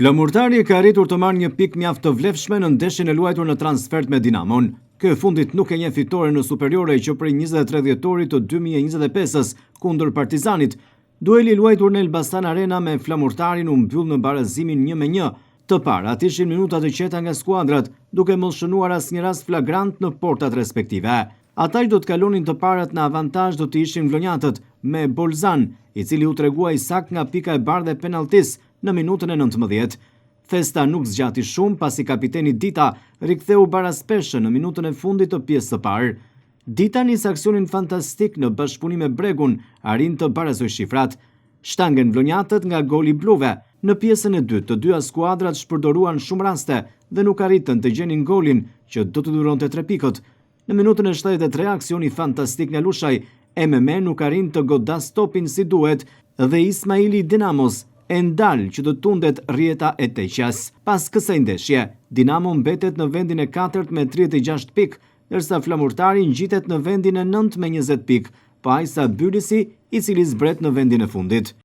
Flamurtari ka arritur të marrë një pikë mjaft të vlefshme në ndeshjen e luajtur në transfert me Dinamon. Ky fundit nuk e njeh fitore në superiore që prej 23 dhjetorit të 2025-s kundër Partizanit. Dueli luajtur në Elbasan Arena me Flamurtarin u mbyll në barazimin 1-1. Të parat ishin minuta të qeta nga skuadrat, duke mos shënuar asnjë rast flagrant në portat respektive. Ata që do të kalonin të parat në avantazh do të ishin vlonjatët, me Bolzan, i cili u tregua i sakt nga pika e bardhë e penaltis në minutën e 19. Festa nuk zgjati shumë pasi kapiteni Dita riktheu baraspeshën në minutën e fundit të pjesës së parë. Dita nis aksionin fantastik në bashkëpunim me Bregun, arrin të barazoj shifrat. Shtangen vlonjatët nga goli bluve. Në pjesën e dytë, të dyja skuadrat shpërdoruan shumë raste dhe nuk arritën të gjenin golin që do të duronte 3 pikët. Në minutën e 73, aksioni fantastik nga Lushaj, MM nuk arrin të godas topin si duhet dhe Ismaili Dinamos e ndal që të tundet rjeta e Teqjas. Pas kësaj ndeshje, Dinamo mbetet në vendin e 4 me 36 pikë, ndërsa Flamurtari ngjitet në vendin e 9 me 20 pikë, pa Ajsa Bylisi, i cili zbret në vendin e fundit.